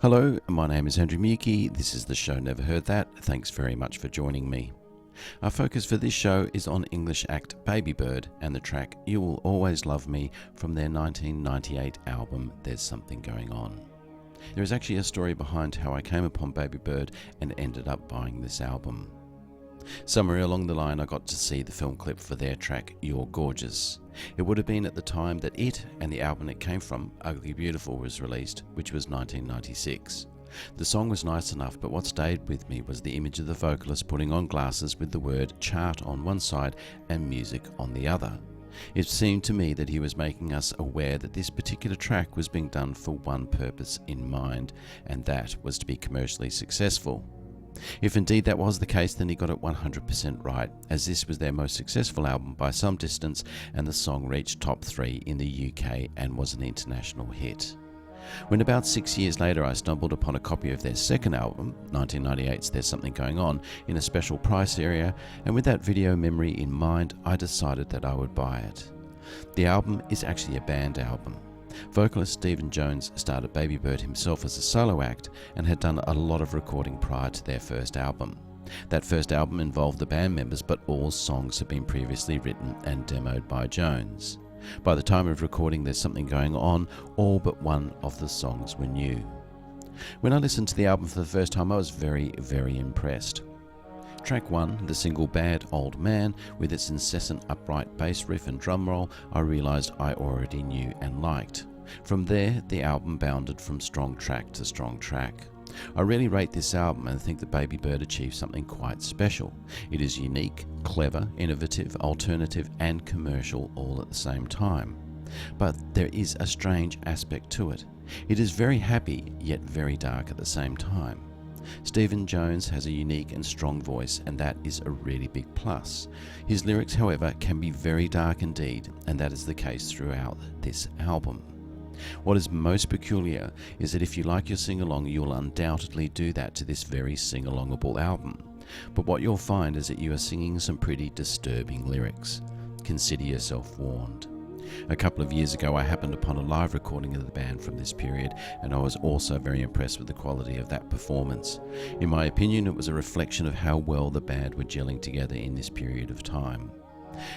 Hello, my name is Andrew Muecke. This is the show Never Heard That. Thanks very much for joining me. Our focus for this show is on English act Babybird and the track You Will Always Love Me from their 1998 album There's Something Going On. There is actually a story behind how I came upon Babybird and ended up buying this album. Somewhere along the line I got to see the film clip for their track You're Gorgeous. It would have been at the time that it and the album it came from, Ugly Beautiful, was released, which was 1996. The song was nice enough, but what stayed with me was the image of the vocalist putting on glasses with the word chart on one side and music on the other. It seemed to me that he was making us aware that this particular track was being done for one purpose in mind, and that was to be commercially successful. If indeed that was the case, then he got it 100% right, as this was their most successful album by some distance, and the song reached top 3 in the UK and was an international hit. When about 6 years later I stumbled upon a copy of their second album, 1998's There's Something Going On, in a special price area, and with that video memory in mind, I decided that I would buy it. The album is actually a band album. Vocalist Stephen Jones started Babybird himself as a solo act and had done a lot of recording prior to their first album. That first album involved the band members, but all songs had been previously written and demoed by Jones. By the time of recording There's Something Going On, all but one of the songs were new. When I listened to the album for the first time, I was very, very impressed. Track 1, the single Bad Old Man, with its incessant upright bass riff and drum roll, I realised I already knew and liked. From there, the album bounded from strong track to strong track. I really rate this album and think that Babybird achieved something quite special. It is unique, clever, innovative, alternative and commercial all at the same time. But there is a strange aspect to it. It is very happy, yet very dark at the same time. Stephen Jones has a unique and strong voice, and that is a really big plus. His lyrics, however, can be very dark indeed, and that is the case throughout this album. What is most peculiar is that if you like your sing-along, you'll undoubtedly do that to this very sing-alongable album. But what you'll find is that you are singing some pretty disturbing lyrics. Consider yourself warned. A couple of years ago I happened upon a live recording of the band from this period, and I was also very impressed with the quality of that performance. In my opinion, it was a reflection of how well the band were gelling together in this period of time.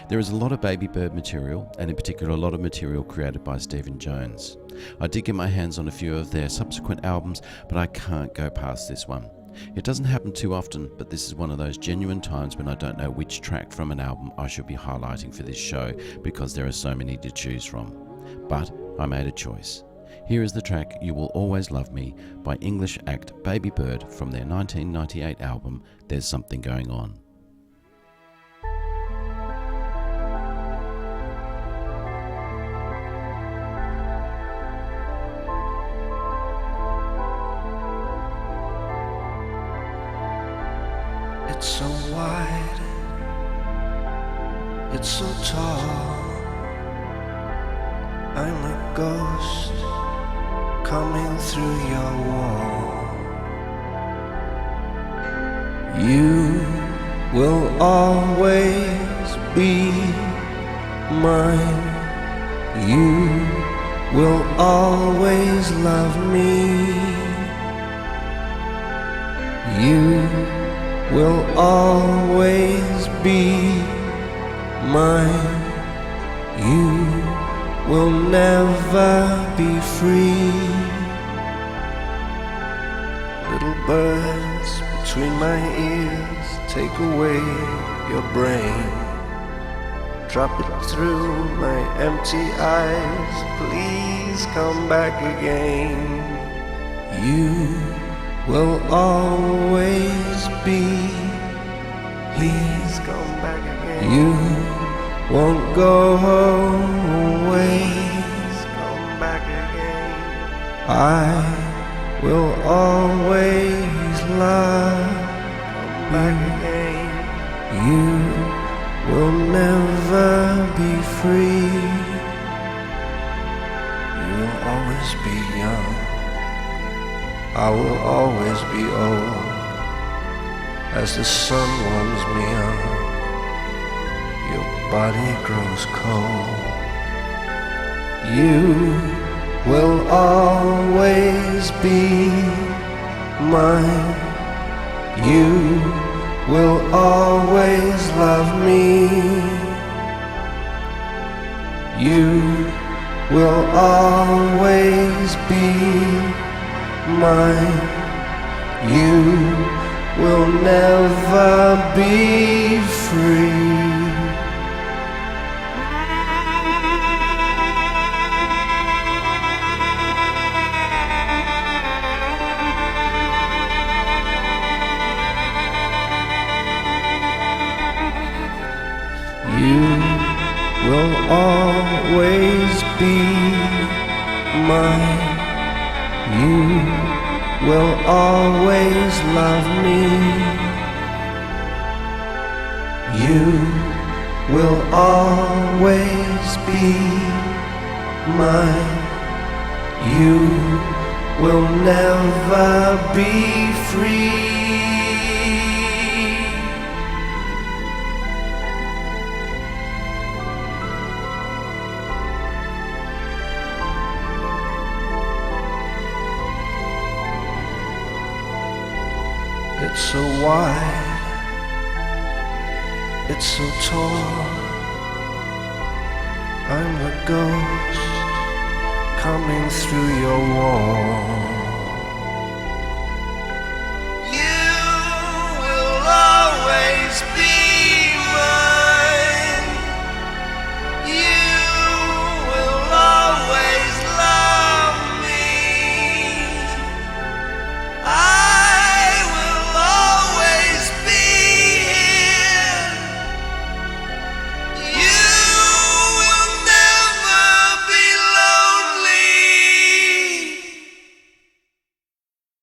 There is a lot of Babybird material, and in particular a lot of material created by Stephen Jones. I did get my hands on a few of their subsequent albums, but I can't go past this one. It doesn't happen too often, but this is one of those genuine times when I don't know which track from an album I should be highlighting for this show, because there are so many to choose from. But I made a choice. Here is the track You Will Always Love Me by English act Babybird from their 1998 album There's Something Going On. It's so wide, it's so tall. I'm a ghost coming through your wall. You will always be mine. You will always love me. You will always be mine. You will never be free. Little birds between my ears, take away your brain. Drop it through my empty eyes, please come back again. You will always be, please come back again. You won't go away, please come back again. I will always love, come back again. You will never be free. You'll always be young, I will always be old, as the sun warms me on, your body grows cold. You will always be mine. You will always love me. You will always be mine. You will never be free. You will always be mine. You will always love me. You will always be mine. You will never be free. It's so wide, it's so tall. I'm the ghost coming through your wall. You will always be